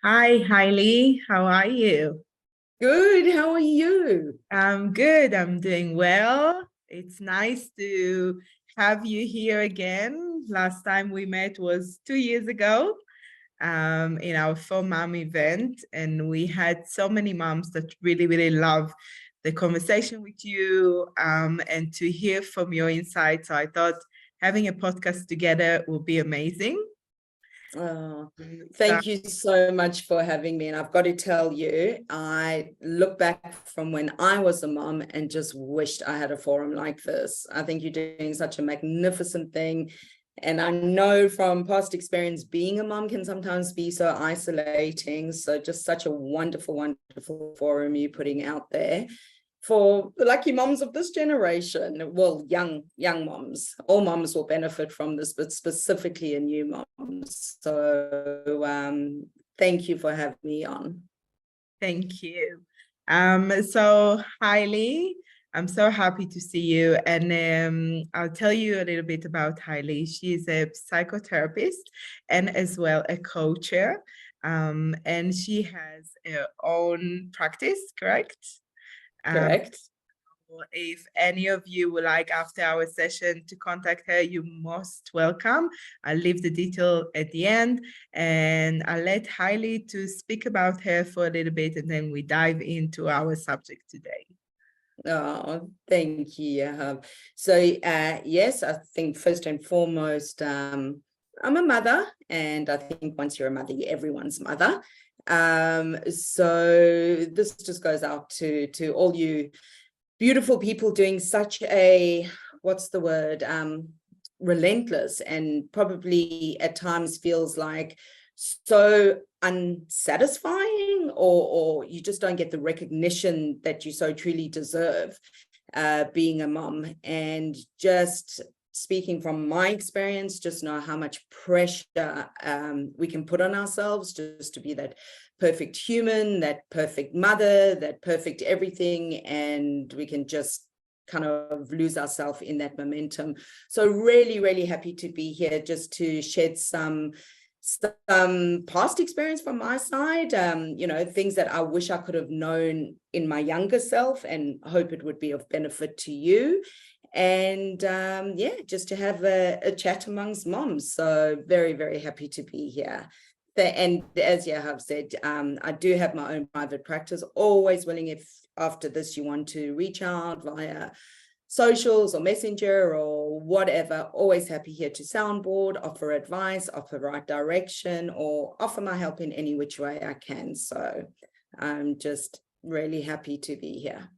Hi, Hailey. How are you? Good. How are you? I'm good. I'm doing well. It's nice to have you here again. Last time we met was 2 years ago, in our For Mom event, and we had so many moms that really, really love the conversation with you, and to hear from your insights. So I thought having a podcast together would be amazing. Oh, So thank you so much for having me. And I've got to tell you, I look back from when I was a mom and just wished I had a forum like this. I think you're doing such a magnificent thing. And I know from past experience, being a mom can sometimes be so isolating. So just such a wonderful, wonderful forum you're putting out there for the lucky moms of this generation. Well, young moms. All moms will benefit from this, but specifically a new moms. So thank you for having me on. thank you. So Hailey, I'm so happy to see you. And I'll tell you a little bit about Hailey. She's a psychotherapist and as well a coacher. And she has her own practice, correct? Um, Correct. if any of you would like after our session to contact her, you're most welcome. I'll leave the detail at the end and I'll let Hailey to speak about her for a little bit and then we dive into our subject today. Oh, thank you. So yes, I think first and foremost, I'm a mother, and I think once you're a mother, you're everyone's mother. So this just goes out to all you beautiful people doing such a, what's the word, relentless, and probably at times feels like so unsatisfying, or you just don't get the recognition that you so truly deserve, being a mom. And just speaking from my experience, just know how much pressure we can put on ourselves just to be that perfect human, that perfect mother, that perfect everything, and we can just kind of lose ourselves in that momentum. So really, really happy to be here just to shed some past experience from my side, things that I wish I could have known in my younger self, and hope it would be of benefit to you. And just to have a chat amongst moms. So very, very happy to be here. And as Yahab said, I do have my own private practice, always willing, if after this you want to reach out via socials or messenger or whatever, always happy here to soundboard, offer advice, offer right direction, or offer my help in any which way I can. So I'm just really happy to be here.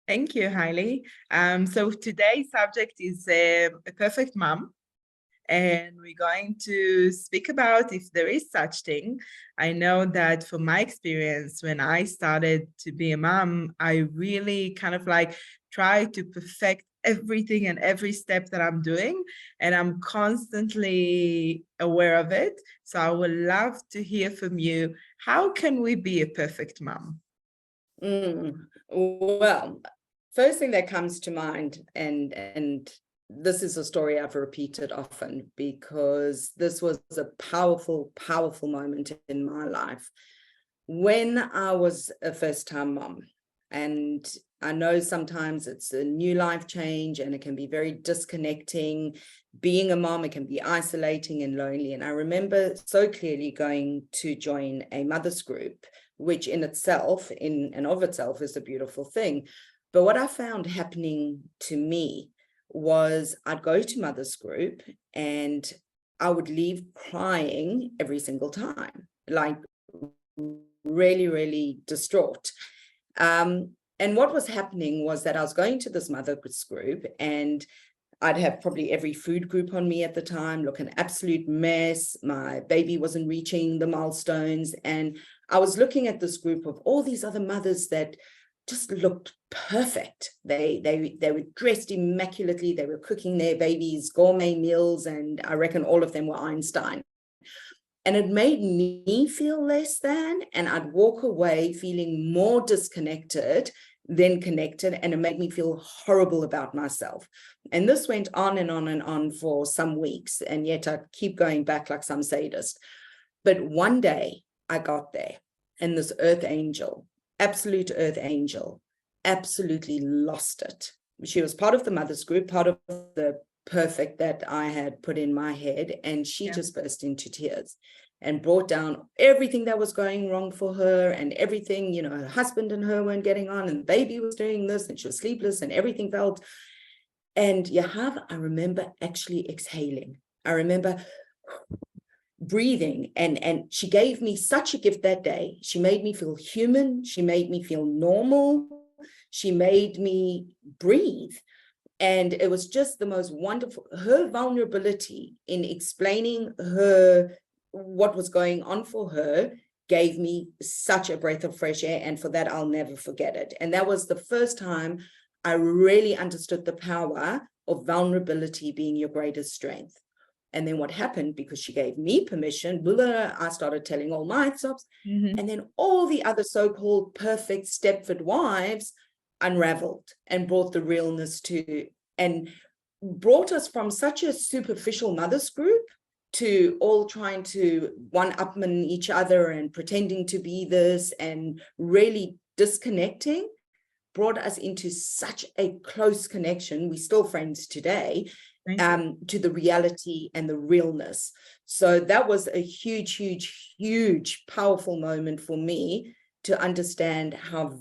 Thank you, Hailey. So today's subject is a perfect mom. And we're going to speak about if there is such thing. I know that from my experience, when I started to be a mom, I really kind of like try to perfect everything and every step that I'm doing, and I'm constantly aware of it. So I would love to hear from you. How can we be a perfect mom? Well, first thing that comes to mind, and this is a story I've repeated often because this was a powerful, powerful moment in my life when I was a first-time mom. And I know sometimes it's a new life change and it can be very disconnecting. Being a mom, it can be isolating and lonely. And I remember so clearly going to join a mother's group, which in itself, in and of itself, is a beautiful thing. But what I found happening to me was I'd go to mother's group and I would leave crying every single time, like really, really distraught. And what was happening was that I was going to this mother's group and I'd have probably every food group on me at the time, look an absolute mess. My baby wasn't reaching the milestones. And I was looking at this group of all these other mothers that just looked perfect. They were dressed immaculately. They were cooking their babies gourmet meals. And I reckon all of them were Einstein. And it made me feel less than, and I'd walk away feeling more disconnected than connected, and it made me feel horrible about myself. And this went on and on and on for some weeks, and yet I'd keep going back like some sadist. But one day I got there. And this earth angel, absolute earth angel, absolutely lost it. She was part of the mothers group, part of the perfect that I had put in my head, and she just burst into tears and brought down everything that was going wrong for her, and everything, her husband and her weren't getting on, and the baby was doing this, and she was sleepless, and everything felt. And I remember actually exhaling. I remember breathing, and she gave me such a gift that day. She made me feel human. She made me feel normal. She made me breathe. And it was just the most wonderful. Her vulnerability in explaining what was going on for her gave me such a breath of fresh air. And for that, I'll never forget it. And that was the first time I really understood the power of vulnerability being your greatest strength. And then what happened, because she gave me permission, I started telling all my sobs. And then all the other so-called perfect Stepford wives unraveled and brought the realness to, and brought us from such a superficial mothers group to all trying to one-upman each other and pretending to be this and really disconnecting, brought us into such a close connection. We're still friends today, to the reality and the realness. So that was a huge, huge, huge, powerful moment for me to understand how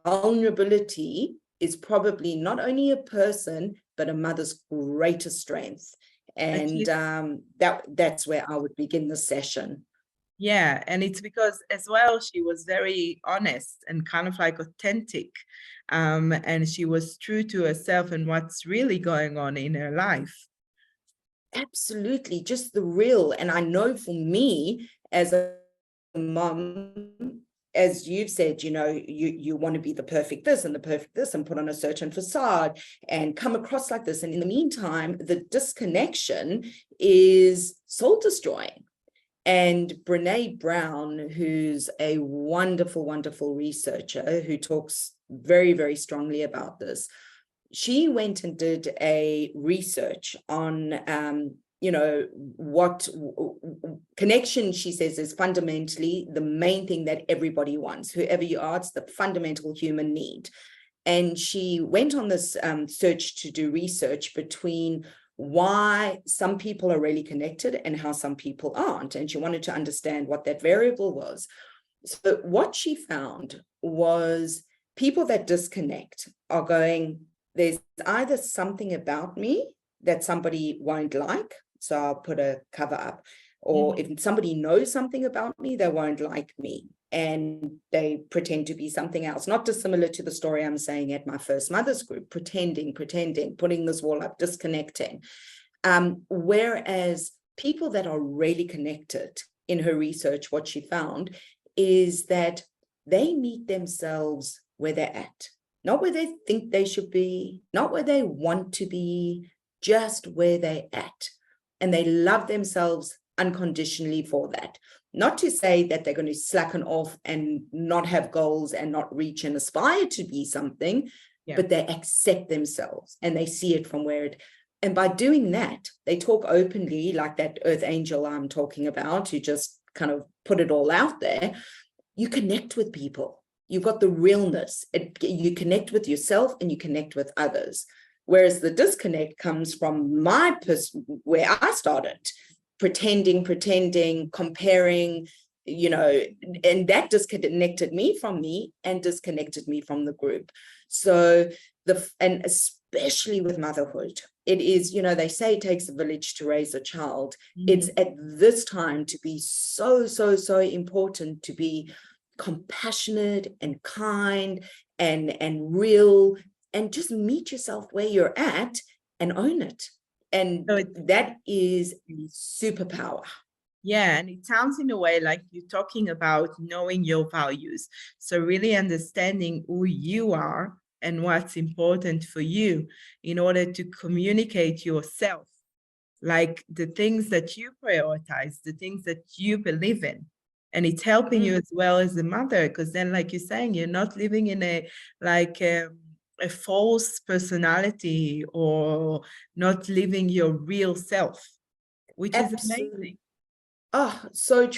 vulnerability is probably not only a person, but a mother's greatest strength. And that's where I would begin the session. Yeah, and it's because as well, she was very honest and kind of like authentic. And she was true to herself and what's really going on in her life. Absolutely, just the real. And I know for me as a mom, as you've said, you want to be the perfect this and the perfect this and put on a certain facade and come across like this. And in the meantime, the disconnection is soul destroying. And Brene Brown, who's a wonderful, wonderful researcher who talks very, very strongly about this, she went and did a research on, what connection, she says, is fundamentally the main thing that everybody wants. Whoever you are, it's the fundamental human need. And she went on this search to do research between why some people are really connected and how some people aren't. And she wanted to understand what that variable was. So what she found was people that disconnect are going, there's either something about me that somebody won't like, so I'll put a cover up, or if somebody knows something about me, they won't like me and they pretend to be something else, not dissimilar to the story I'm saying at my first mothers group, pretending, putting this wall up, disconnecting. Whereas people that are really connected, in her research, what she found is that they meet themselves where they're at, not where they think they should be, not where they want to be, just where they're at. And they love themselves unconditionally for that. Not to say that they're going to slacken off and not have goals and not reach and aspire to be something, but they accept themselves and they see it from where it. And by doing that, they talk openly, like that earth angel I'm talking about, who just kind of put it all out there. You connect with people. You've got the realness. You connect with yourself and you connect with others. Whereas the disconnect comes from where I started, pretending, comparing, and that disconnected me from me and disconnected me from the group. So and especially with motherhood, it is, they say it takes a village to raise a child. It's at this time to be so, so, so important to be compassionate and kind and real, and just meet yourself where you're at and own it. And so that is a superpower. Yeah, and it sounds in a way like you're talking about knowing your values. So really understanding who you are and what's important for you in order to communicate yourself, like the things that you prioritize, the things that you believe in. And it's helping you as well as a mother, because then, like you're saying, you're not living in a false personality or not living your real self, which is amazing. Oh, so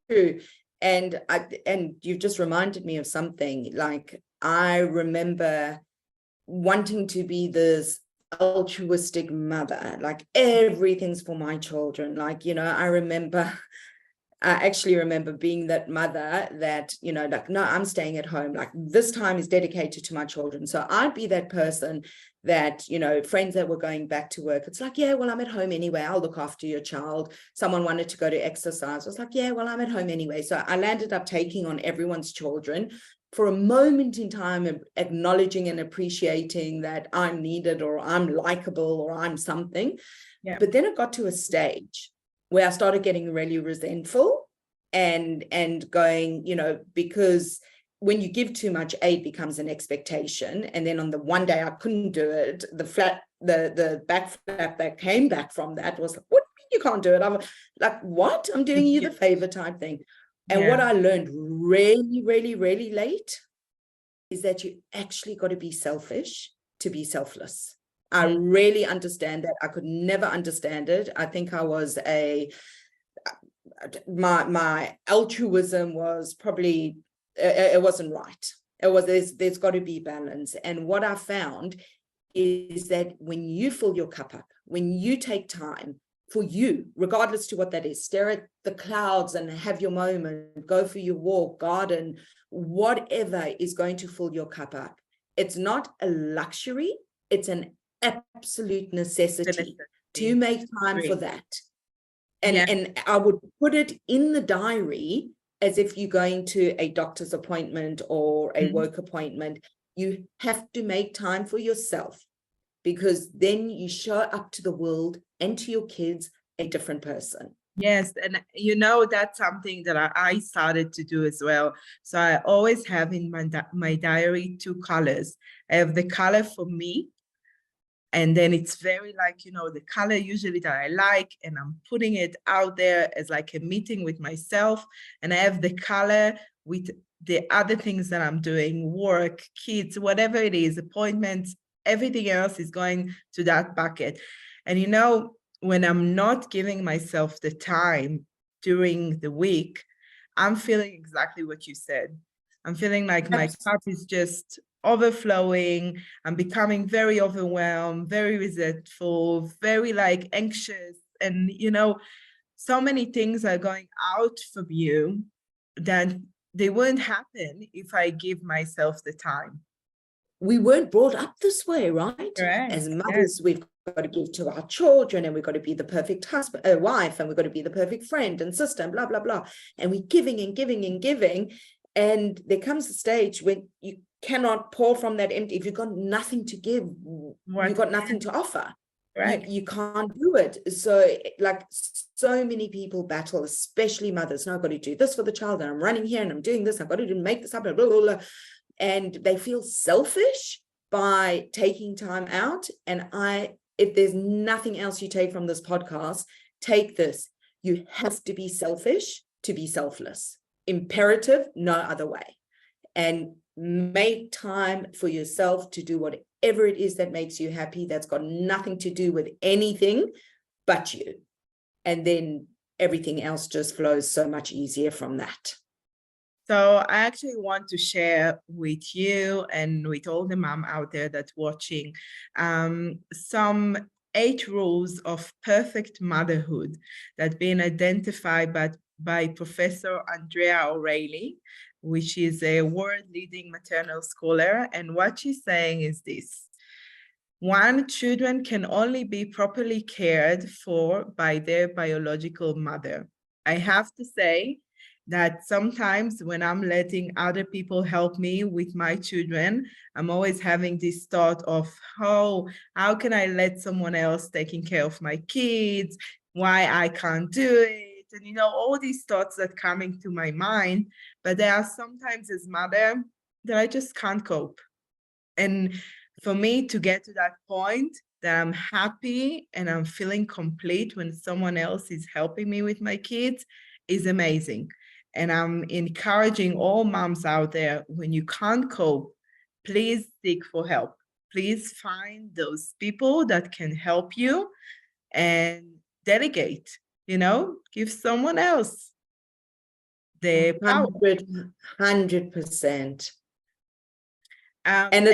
true. And you've just reminded me of something. Like, I remember wanting to be this altruistic mother, like everything's for my children. Like, I actually remember being that mother that, like, no, I'm staying at home. Like, this time is dedicated to my children. So I'd be that person that, friends that were going back to work, it's like, yeah, well, I'm at home anyway. I'll look after your child. Someone wanted to go to exercise. I was like, yeah, well, I'm at home anyway. So I landed up taking on everyone's children for a moment in time, of acknowledging and appreciating that I'm needed, or I'm likable, or I'm something. Yeah. But then it got to a stage where I started getting really resentful and going, because when you give too much, aid becomes an expectation. And then on the one day I couldn't do it, the back flap that came back from that was like, what do you mean you can't do it? I'm like, what? I'm doing you the favor type thing. And what I learned really, really, really late is that you actually got to be selfish to be selfless. I really understand that. I could never understand it. I think I was my altruism was probably, it wasn't right. There's got to be balance. And what I found is that when you fill your cup up, when you take time for you, regardless to what that is, stare at the clouds and have your moment, go for your walk, garden, whatever is going to fill your cup up. It's not a luxury, it's an absolute necessity to make time for that. And I would put it in the diary as if you're going to a doctor's appointment or a work appointment. You have to make time for yourself, because then you show up to the world and to your kids a different person. Yes, and that's something that I started to do as well. So I always have in my diary 2 colors. I have the color for me, and then it's very like, the color usually that I like, and I'm putting it out there as like a meeting with myself. And I have the color with the other things that I'm doing, work, kids, whatever it is, appointments, everything else is going to that bucket. And when I'm not giving myself the time during the week, I'm feeling exactly what you said. I'm feeling like my cup is just overflowing. I'm becoming very overwhelmed, very resentful, very like anxious. And, so many things are going out from you that they wouldn't happen if I give myself the time. We weren't brought up this way, right? Correct. As mothers, we've got to give to our children, and we've got to be the perfect husband, wife, and we've got to be the perfect friend and sister, and blah, blah, blah. And we're giving and giving and giving. And there comes a stage when you cannot pour from that empty. If you've got nothing to give, you've got nothing to offer. Right. You can't do it. So like, so many people battle, especially mothers. No, I've got to do this for the child, and I'm running here and I'm doing this. I've got to make this happen, blah, blah, blah. And they feel selfish by taking time out. And if there's nothing else you take from this podcast, take this. You have to be selfish to be selfless. Imperative, no other way. And make time for yourself to do whatever it is that makes you happy. That's got nothing to do with anything but you. And then everything else just flows so much easier from that. So I actually want to share with you and with all the mom out there that's watching some 8 rules of perfect motherhood that been identified by Professor Andrea O'Reilly, which is a world-leading maternal scholar. And what she's saying is this: 1, children can only be properly cared for by their biological mother. I have to say that sometimes when I'm letting other people help me with my children, I'm always having this thought of, how can I let someone else taking care of my kids? Why I can't do it? And all these thoughts that come into my mind. But there are sometimes as mother that I just can't cope. And for me to get to that point that I'm happy and I'm feeling complete when someone else is helping me with my kids is amazing. And I'm encouraging all moms out there, when you can't cope, please seek for help. Please find those people that can help you and delegate, give someone else. the power. 100%. Um, And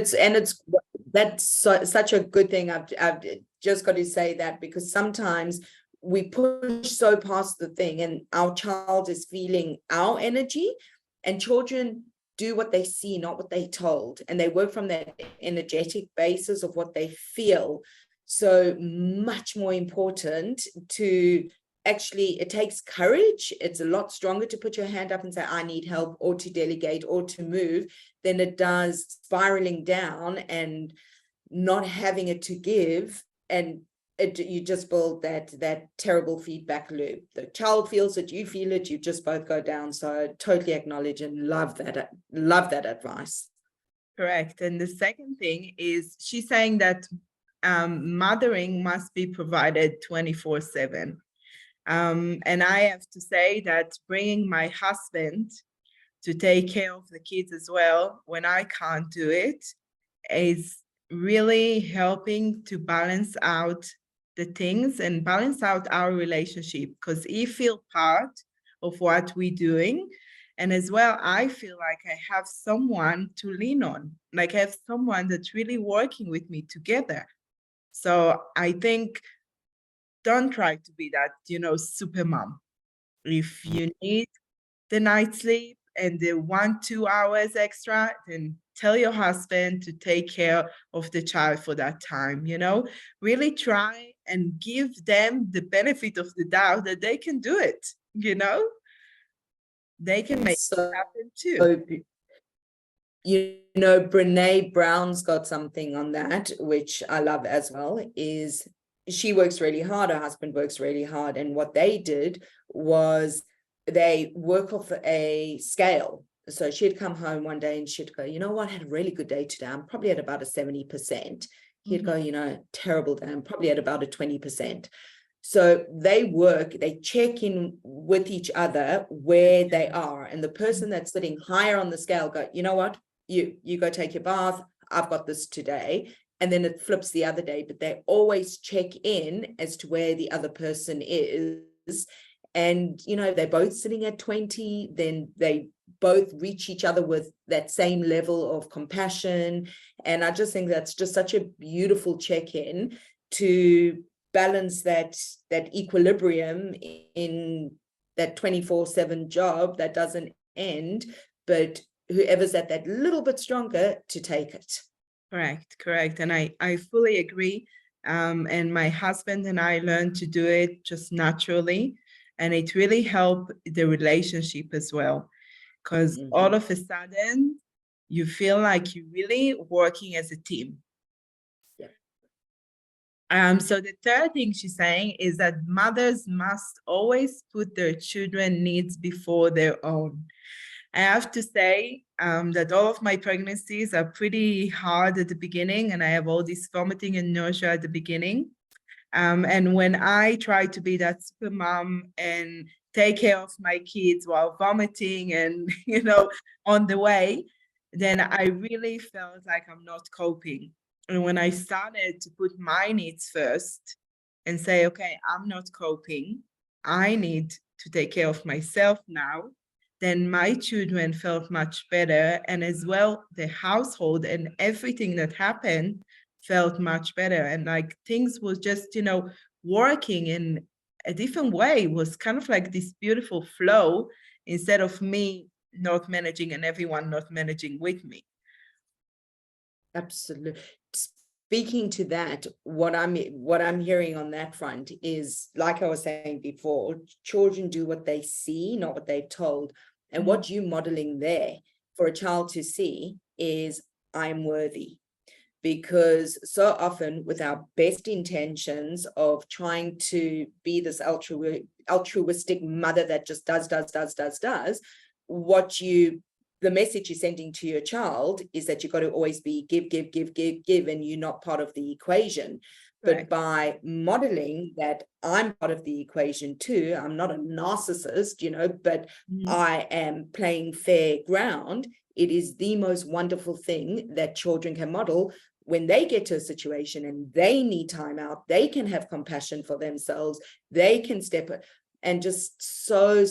that's such a good thing. I've just got to say that, because sometimes we push so past the thing and our child is feeling our energy, and children do what they see, not what they told, and they work from that energetic basis of what they feel. So much more important to actually, it takes courage. It's a lot stronger to put your hand up and say, I need help, or to delegate, or to move, than it does spiraling down and not having it to give. And you just build that terrible feedback loop. The child feels it, you feel it, you just both go down. So I totally acknowledge and love that advice. Correct. And the second thing is, she's saying that mothering must be provided 24/7. And I have to say that bringing my husband to take care of the kids as well, when I can't do it, is really helping to balance out the things and balance out our relationship, because he feels part of what we're doing. And as well, I feel like I have someone to lean on, like I have someone that's really working with me together. So I think, don't try to be that, super mom. If you need the night sleep and the 1-2 hours extra, then tell your husband to take care of the child for that time. Really try and give them the benefit of the doubt that they can do it. They can make it happen too. Brene Brown's got something on that, which I love as well, is she works really hard, her husband works really hard. And what they did was they work off a scale. So she'd come home one day and she'd go, you know what, I had a really good day today. I'm probably at about a 70%. He'd go, terrible day. I'm probably at about a 20%. So they check in with each other where they are. And the person that's sitting higher on the scale go, you know what, you go take your bath. I've got this today. And then it flips the other day, but they always check in as to where the other person is. And, they're both sitting at 20, then they both reach each other with that same level of compassion. And I just think that's just such a beautiful check-in to balance that equilibrium in that 24/7 job that doesn't end, but whoever's at that little bit stronger to take it. Correct. And I fully agree. And my husband and I learned to do it just naturally. And it really helped the relationship as well. Because all of a sudden, you feel like you're really working as a team. Yeah. So the third thing she's saying is that mothers must always put their children's needs before their own. I have to say that all of my pregnancies are pretty hard at the beginning, and I have all this vomiting and nausea at the beginning. And when I try to be that super mom and take care of my kids while vomiting and, on the way, then I really felt like I'm not coping. And when I started to put my needs first and say, okay, I'm not coping, I need to take care of myself now, then my children felt much better. And as well, the household and everything that happened felt much better. And like things was just, working in a different way. It was kind of like this beautiful flow instead of me not managing and everyone not managing with me. Absolutely. Speaking to that, what I'm hearing on that front is, like I was saying before, children do what they see, not what they're told. And what you're modeling there for a child to see is, I'm worthy. Because so often, with our best intentions of trying to be this altruistic mother that just does, the message you're sending to your child is that you've got to always be give, and you're not part of the equation. But by modeling that I'm part of the equation too, I'm not a narcissist, but I am playing fair ground. It is the most wonderful thing that children can model. When they get to a situation and they need time out, they can have compassion for themselves. They can step and just so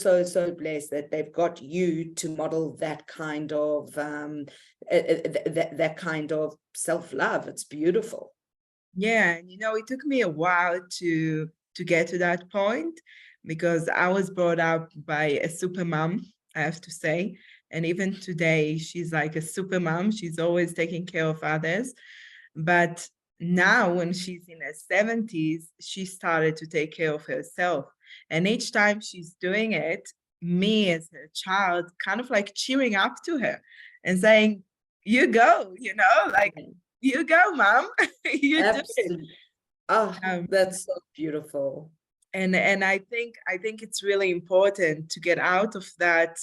blessed that they've got you to model that kind of that kind of self-love. It's beautiful. Yeah, and it took me a while to get to that point because I was brought up by a super mom, I have to say. And even today, she's like a super mom. She's always taking care of others. But now, when she's in her 70s, she started to take care of herself. And each time she's doing it, me as her child, kind of like cheering up to her and saying, "You go, like, you go, mom, you do it." Absolutely. Oh, Um, that's so beautiful. and I think it's really important to get out of that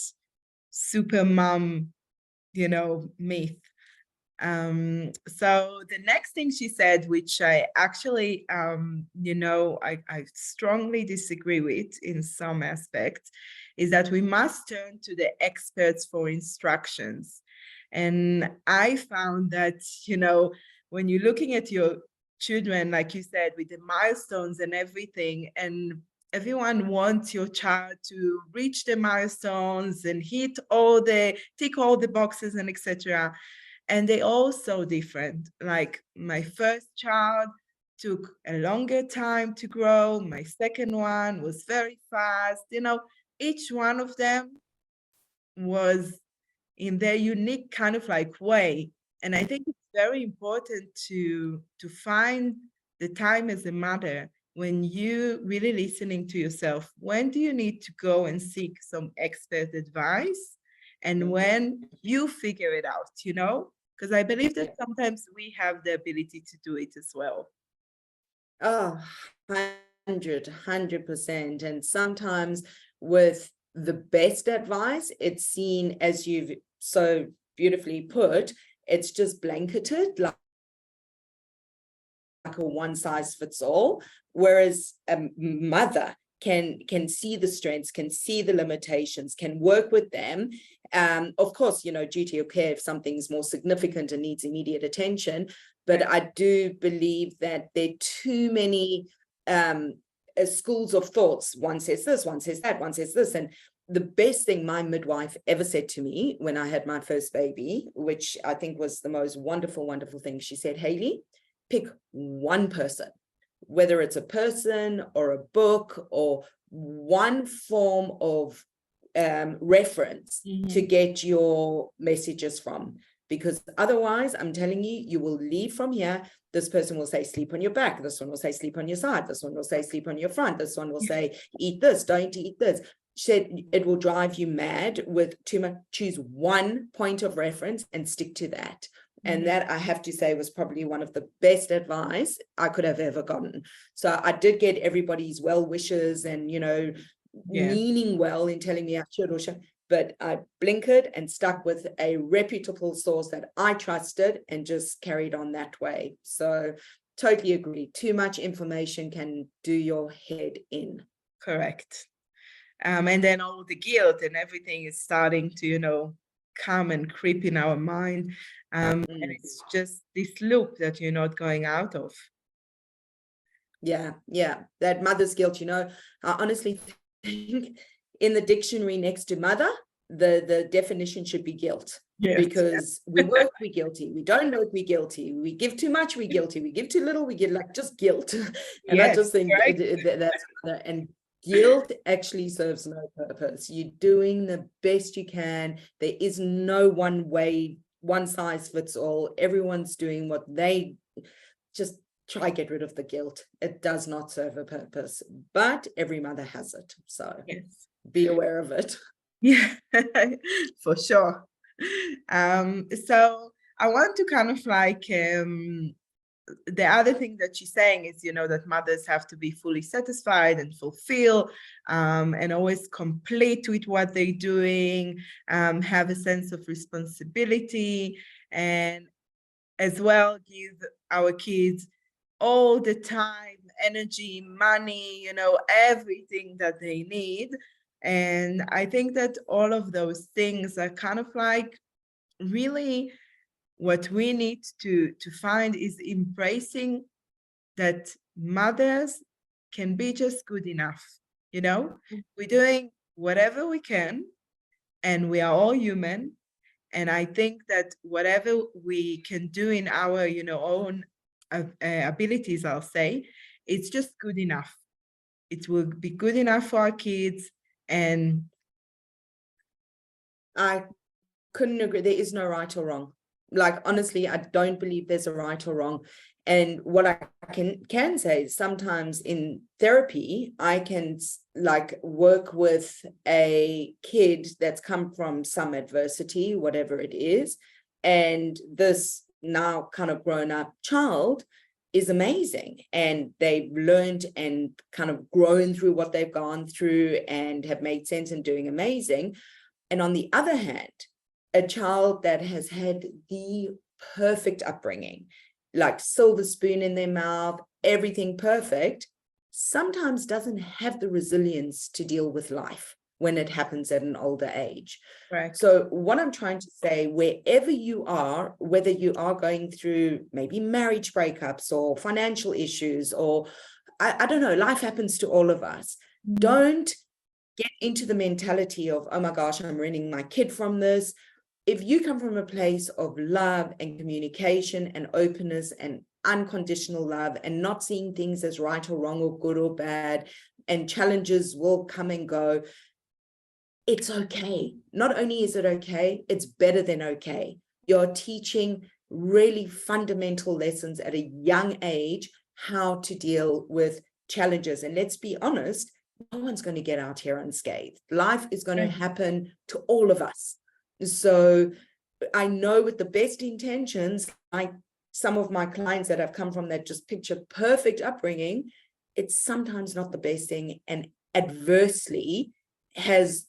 super mom, myth. So the next thing she said, which I actually, I strongly disagree with in some aspects, is that we must turn to the experts for instructions. And I found that, when you're looking at your children, like you said, with the milestones and everything, and everyone wants your child to reach the milestones and tick all the boxes and etc. And they all so different. Like my first child took a longer time to grow. My second one was very fast. Each one of them was in their unique kind of like way. And I think it's very important to find the time as a mother when you really listening to yourself. When do you need to go and seek some expert advice? And when you figure it out, because I believe that sometimes we have the ability to do it as well. Oh, 100%. And sometimes with the best advice, it's seen, as you've so beautifully put, it's just blanketed like a one size fits all. Whereas a mother can see the strengths, can see the limitations, can work with them. Of course, duty of care if something's more significant and needs immediate attention. But I do believe that there are too many schools of thoughts. One says this, one says that, one says this. And the best thing my midwife ever said to me when I had my first baby, which I think was the most wonderful, wonderful thing, she said, Hayley, pick one person, whether it's a person or a book or one form of reference to get your messages from. Because otherwise, I'm telling you, you will leave from here. This person will say, sleep on your back. This one will say, sleep on your side. This one will say, sleep on your front. This one will say, eat this, don't eat this. She said, it will drive you mad with too much. Choose one point of reference and stick to that. And that, I have to say, was probably one of the best advice I could have ever gotten. So I did get everybody's well wishes and, meaning well in telling me I should or should, but I blinkered and stuck with a reputable source that I trusted and just carried on that way. So totally agree. Too much information can do your head in. Correct. And then all the guilt and everything is starting to, come and creep in our mind. And it's just this loop that you're not going out of. Yeah. That mother's guilt, I honestly think in the dictionary next to mother, the definition should be guilt. Yes. Because we work, we're guilty. We don't work, we're guilty. We give too much, we're guilty. We give too little, we get like just guilt. And I just think that's, and guilt actually serves no purpose. You're doing the best you can. There is no one way, one size fits all. Everyone's doing what they just try get rid of the guilt. It does not serve a purpose, but every mother has it. So be aware of it. Yeah, for sure. So I want to kind of like the other thing that she's saying is, that mothers have to be fully satisfied and fulfilled and always complete with what they're doing, have a sense of responsibility, and as well give our kids all the time, energy, money, everything that they need. And I think that all of those things are kind of like really what we need to find is embracing that mothers can be just good enough. you know, we're doing whatever we can, and we are all human. And I think that whatever we can do in our, own abilities, I'll say, it's just good enough. It will be good enough for our kids. And I couldn't agree. There is no right or wrong. Like, honestly, I don't believe there's a right or wrong. And what I can say is sometimes in therapy, I can like work with a kid that's come from some adversity, whatever it is. And this now kind of grown up child is amazing. And they've learned and kind of grown through what they've gone through and have made sense and doing amazing. And on the other hand, a child that has had the perfect upbringing, like silver spoon in their mouth, everything perfect, sometimes doesn't have the resilience to deal with life when it happens at an older age. right. So what I'm trying to say, wherever you are, whether you are going through maybe marriage breakups or financial issues, or I don't know, life happens to all of us. Don't get into the mentality of, oh my gosh, I'm ruining my kid from this. If you come from a place of love and communication and openness and unconditional love and not seeing things as right or wrong or good or bad, and challenges will come and go, it's okay. Not only is it okay, it's better than okay. You're teaching really fundamental lessons at a young age, how to deal with challenges. And let's be honest, no one's going to get out here unscathed. Life is going to happen to all of us. So I know with the best intentions, like some of my clients that have come from that just picture perfect upbringing, it's sometimes not the best thing, and adversely has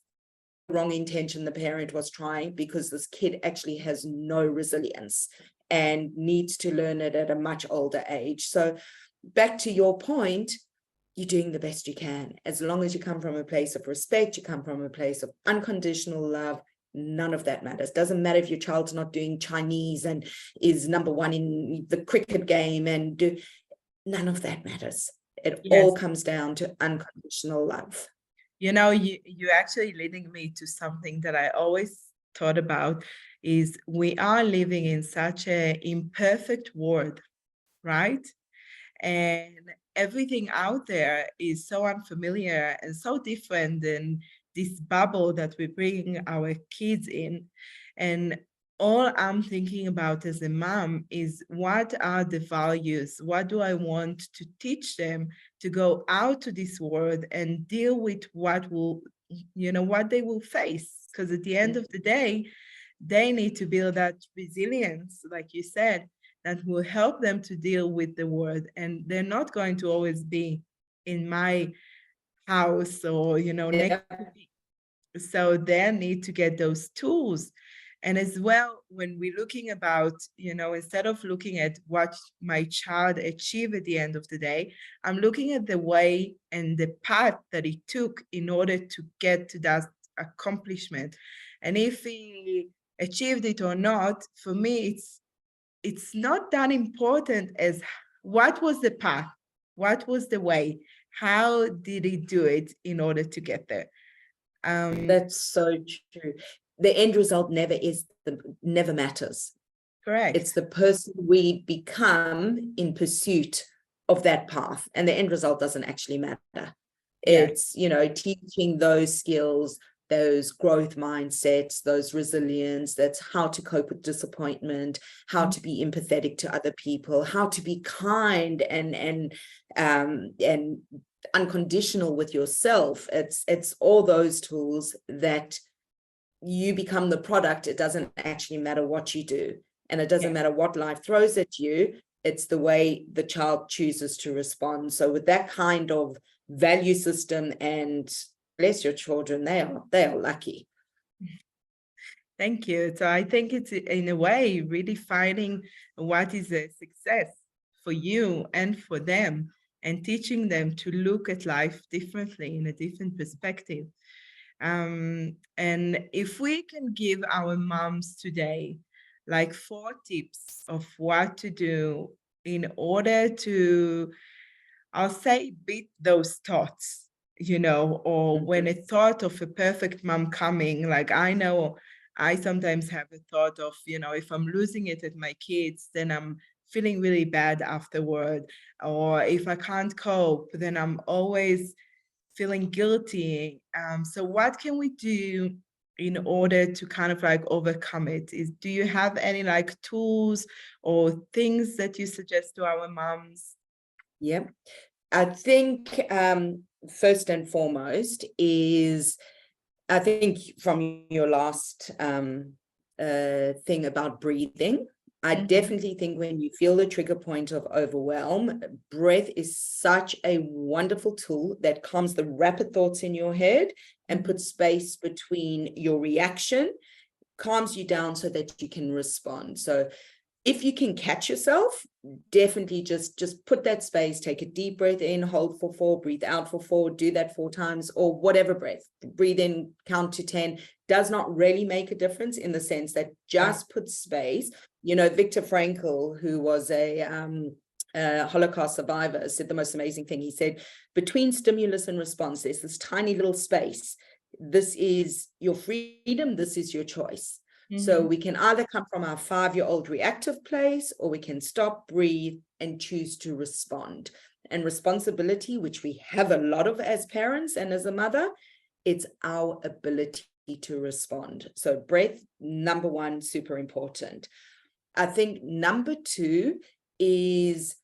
wrong intention the parent was trying, because this kid actually has no resilience and needs to learn it at a much older age. So back to your point, you're doing the best you can. As long as you come from a place of respect, you come from a place of unconditional love, none of that matters. Doesn't matter if your child's not doing Chinese and is number one in the cricket game, and none of that matters. It all comes down to unconditional love. You're actually leading me to something that I always thought about, is we are living in such an imperfect world, right? And everything out there is so unfamiliar and so different than this bubble that we bring our kids in. And all I'm thinking about as a mom is, what are the values? What do I want to teach them to go out to this world and deal with what what they will face? Because at the end of the day, they need to build that resilience, like you said, that will help them to deal with the world. And they're not going to always be in my house or, next to me. So they need to get those tools. And as well, when we're looking about, instead of looking at what my child achieved at the end of the day, I'm looking at the way and the path that he took in order to get to that accomplishment. And if he achieved it or not, for me, it's not that important as what was the path, what was the way, how did he do it in order to get there. That's so true. The end result never matters. Correct. It's the person we become in pursuit of that path, and the end result doesn't actually matter. It's teaching those skills, those growth mindsets, those resilience, that's how to cope with disappointment, how to be empathetic to other people, how to be kind and unconditional with yourself. It's all those tools that you become the product. It doesn't actually matter what you do, and it doesn't matter what life throws at you. It's the way the child chooses to respond. So with that kind of value system, and bless your children, they are lucky. Thank you. So I think it's, in a way, really finding what is a success for you and for them, and teaching them to look at life differently, in a different perspective. And if we can give our moms today like 4 tips of what to do in order to, I'll say, beat those thoughts or when a thought of a perfect mom coming, like I know I sometimes have a thought of, if I'm losing it at my kids, then I'm feeling really bad afterward. Or if I can't cope, then I'm always feeling guilty. So what can we do in order to kind of like overcome it? Do you have any like tools or things that you suggest to our moms? Yeah, I think first and foremost is, I think from your last thing about breathing, I definitely think when you feel the trigger point of overwhelm, breath is such a wonderful tool that calms the rapid thoughts in your head and puts space between your reaction, calms you down so that you can respond. So if you can catch yourself, definitely just put that space, take a deep breath in, hold for 4, breathe out for 4, do that 4 times, or whatever breath. Breathe in, count to 10, does not really make a difference in the sense that just put space. Viktor Frankl, who was a Holocaust survivor, said the most amazing thing. He said, between stimulus and response, there's this tiny little space. This is your freedom, this is your choice. So we can either come from our 5-year-old reactive place, or we can stop, breathe, and choose to respond. And responsibility, which we have a lot of as parents and as a mother, it's our ability to respond. So breath, number 1, super important. I think number 2 is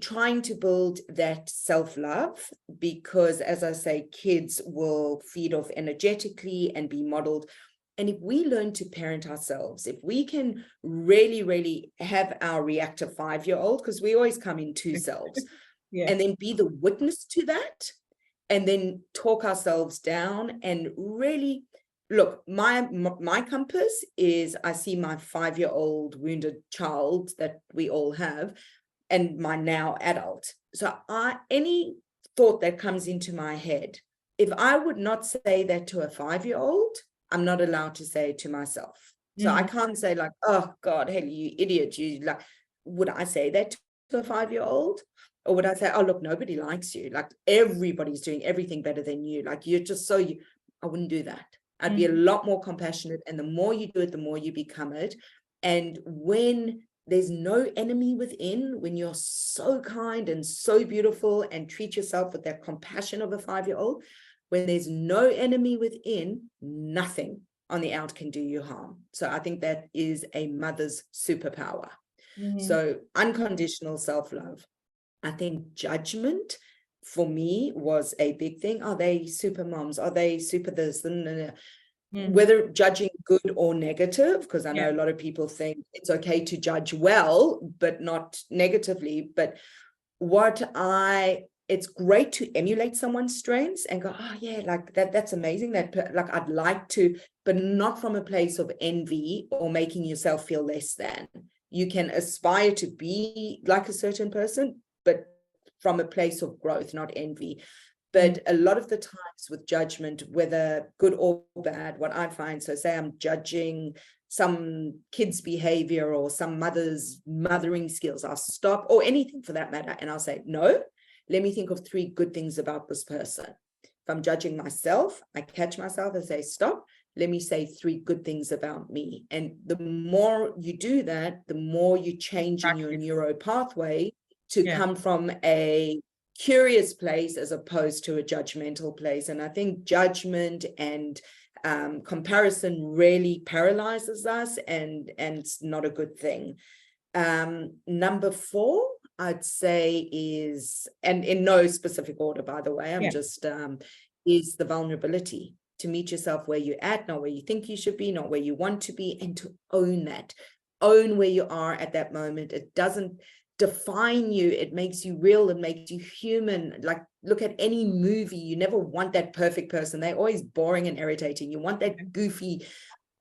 trying to build that self-love, because as I say, kids will feed off energetically and be modeled. And if we learn to parent ourselves, if we can really, really have our reactive 5-year-old, because we always come in 2 selves, and then be the witness to that, and then talk ourselves down and really look, my compass is, I see my 5-year-old wounded child that we all have, and my now adult. So any thought that comes into my head, if I would not say that to a 5-year-old, I'm not allowed to say it to myself. So I can't say like, oh God, Hayley, you idiot. Would I say that to a 5-year-old? Or would I say, oh, look, nobody likes you. Like everybody's doing everything better than you. Like you're just I wouldn't do that. I'd be a lot more compassionate. And the more you do it, the more you become it. And when there's no enemy within, when you're so kind and so beautiful and treat yourself with that compassion of a 5-year-old, when there's no enemy within, nothing on the out can do you harm. So I think that is a mother's superpower. So unconditional self-love. I think judgment for me was a big thing. Are they super moms? Are they super this? Whether judging good or negative, because I know a lot of people think it's okay to judge well, but not negatively. But it's great to emulate someone's strengths and go, oh yeah, like that's amazing. Like I'd like to, but not from a place of envy or making yourself feel less than. You can aspire to be like a certain person, but from a place of growth, not envy. But a lot of the times with judgment, whether good or bad, what I find, so say I'm judging some kid's behavior or some mother's mothering skills, I'll stop, or anything for that matter, and I'll say, no, let me think of 3 good things about this person. If I'm judging myself, I catch myself and say, stop, let me say 3 good things about me. And the more you do that, the more you change in your neuro pathway to come from a curious place as opposed to a judgmental place. And I think judgment and comparison really paralyzes us, and it's not a good thing. Number 4, I'd say is, and in no specific order, by the way, I'm just, is the vulnerability, to meet yourself where you're at, not where you think you should be, not where you want to be, and to own that. Own where you are at that moment. It doesn't define you, it makes you real, it makes you human. Like look at any movie, you never want that perfect person, they're always boring and irritating. You want that goofy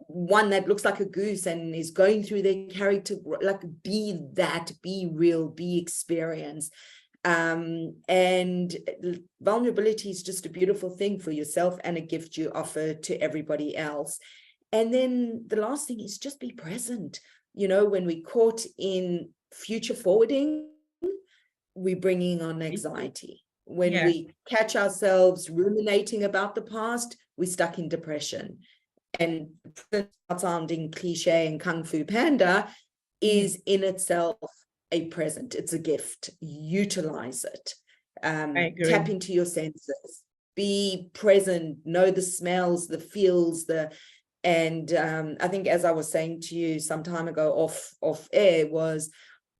one that looks like a goose and is going through their character, like be that, be real, be experienced. And vulnerability is just a beautiful thing for yourself and a gift you offer to everybody else. And then the last thing is just be present. When we're caught in future forwarding, we're bringing on anxiety. When Yeah. we catch ourselves ruminating about the past, we're stuck in depression. And sounding cliche and Kung Fu Panda is in itself a present. It's a gift. Utilize it. I agree. Tap into your senses. Be present. Know the smells, the feels, and I think, as I was saying to you some time ago off air, was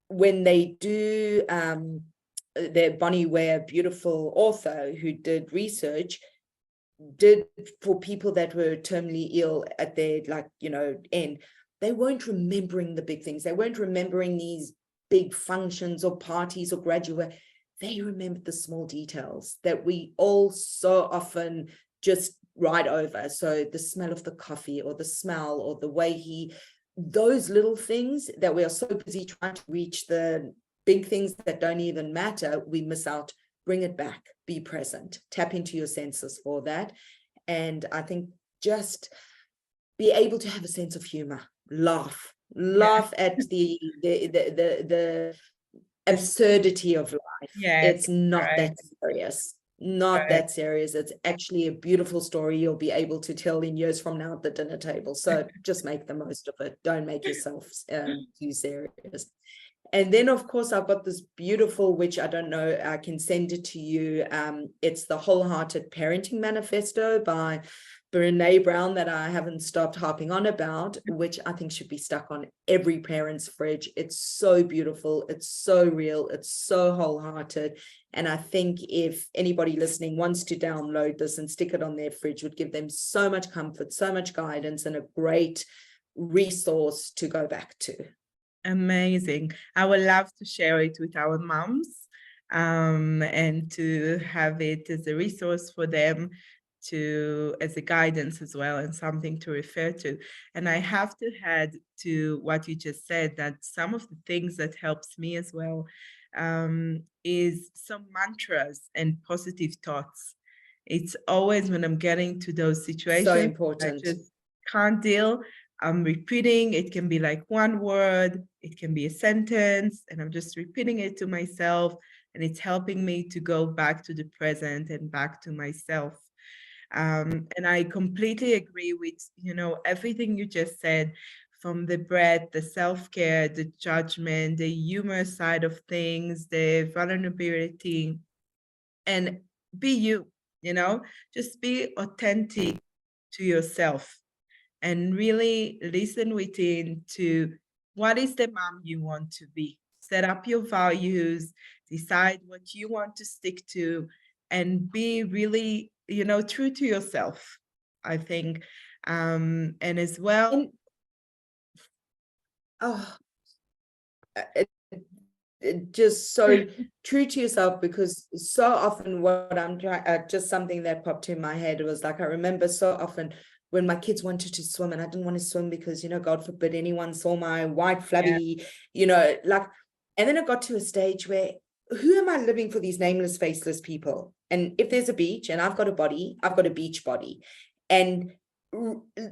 when they do Bonnie Ware, beautiful author who did research, did for people that were terminally ill at their end, they weren't remembering the big things. They weren't remembering these big functions or parties or graduate. They remembered the small details that we all so often just ride over. So the smell of the coffee, or the smell, or the way those little things that we are so busy trying to reach the big things that don't even matter, we miss out. Bring it back, be present, tap into your senses for that. And I think just be able to have a sense of humor, laugh at the absurdity of life. It's not that serious. That serious. It's actually a beautiful story you'll be able to tell in years from now at the dinner table. So just make the most of it. Don't make yourself too serious. And then, of course, I've got this beautiful, which I don't know, I can send it to you. It's the Wholehearted Parenting Manifesto by Brene Brown, that I haven't stopped harping on about, which I think should be stuck on every parent's fridge. It's so beautiful. It's so real. It's so wholehearted. And I think if anybody listening wants to download this and stick it on their fridge, would give them so much comfort, so much guidance, and a great resource to go back to. Amazing. I would love to share it with our moms, and to have it as a resource for them, as a guidance as well, and something to refer to. And I have to add to what you just said, that some of the things that helps me as well is some mantras and positive thoughts. It's always when I'm getting to those situations, so important. I just can't deal. I'm repeating, it can be like one word, it can be a sentence, and I'm just repeating it to myself, and it's helping me to go back to the present and back to myself. And I completely agree with, everything you just said, from the breath, the self-care, the judgment, the humor side of things, the vulnerability, and be you, just be authentic to yourself. And really listen within to what is the mom you want to be. Set up your values, decide what you want to stick to, and be really, true to yourself, I think. And as well. Just so true to yourself, because so often what I'm trying, just something that popped in my head was like, I remember so often when my kids wanted to swim and I didn't want to swim because, God forbid anyone saw my white flabby, and then it got to a stage where, who am I living for, these nameless, faceless people? And if there's a beach and I've got a body, I've got a beach body. And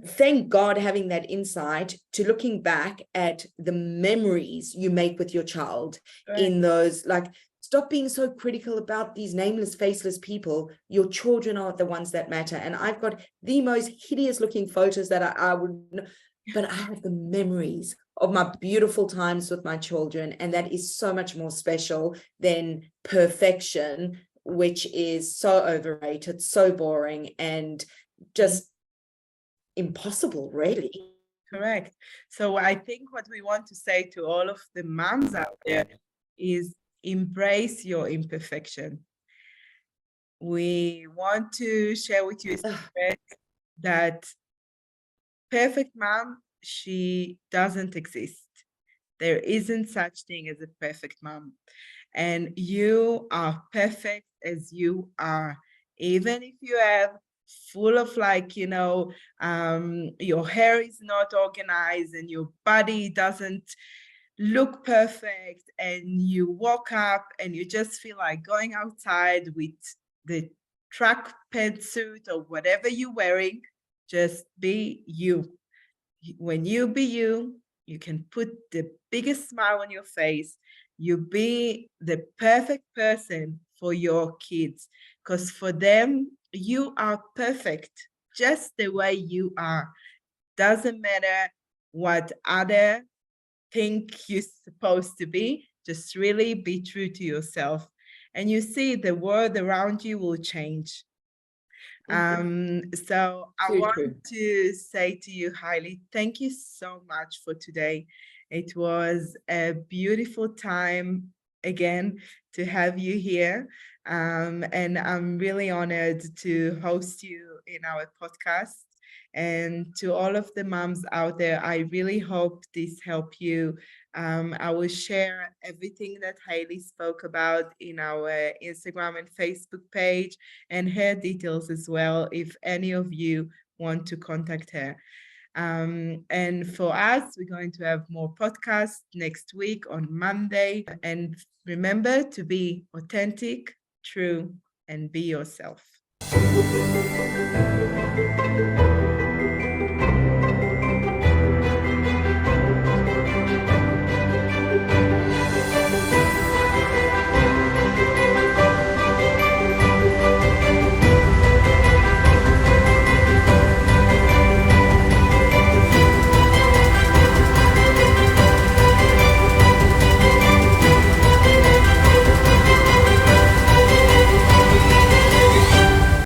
thank God having that insight to looking back at the memories you make with your child in those, stop being so critical about these nameless, faceless people. Your children are the ones that matter. And I've got the most hideous looking photos that I would, but I have the memories of my beautiful times with my children. And that is so much more special than perfection, which is so overrated, so boring, and just impossible, really. Correct. So I think what we want to say to all of the moms out there is embrace your imperfection. We want to share with you a secret that perfect mom, she doesn't exist. There isn't such thing as a perfect mom. And you are perfect as you are. Even if you have full of your hair is not organized and your body doesn't look perfect, and you walk up and you just feel like going outside with the track pantsuit or whatever you're wearing, just be you. When you be you, you can put the biggest smile on your face. You be the perfect person for your kids, because for them, you are perfect just the way you are. Doesn't matter what other think you're supposed to be, just really be true to yourself. And you see the world around you will change. So I want to say to you, Hayley, thank you so much for today. It was a beautiful time again to have you here. And I'm really honored to host you in our podcast. And to all of the moms out there, I really hope this helped you. I will share everything that Hayley spoke about in our Instagram and Facebook page, and her details as well, if any of you want to contact her. And for us, we're going to have more podcasts next week on Monday. And remember to be authentic, true, and be yourself.